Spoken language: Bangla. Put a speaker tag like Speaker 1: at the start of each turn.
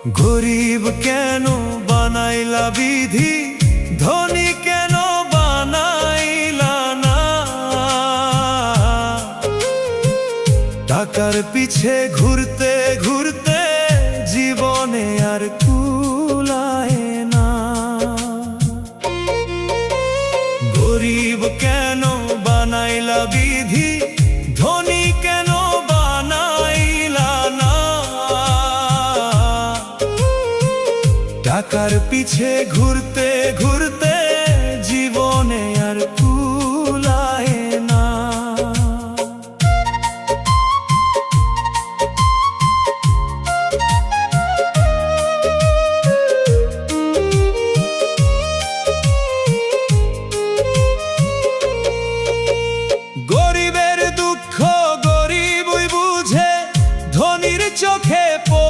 Speaker 1: গরিব কেন বানাইলা বিধি, ধনী কেন বানাইলা না? টাকার পিছে ঘুরতে ঘুরতে জীবনে আর কুলায় না। গরিব কেন বানাইলা বিধি, ধনী কেন বানাইলা না? টাকার পিছে ঘুরতে ঘুরতে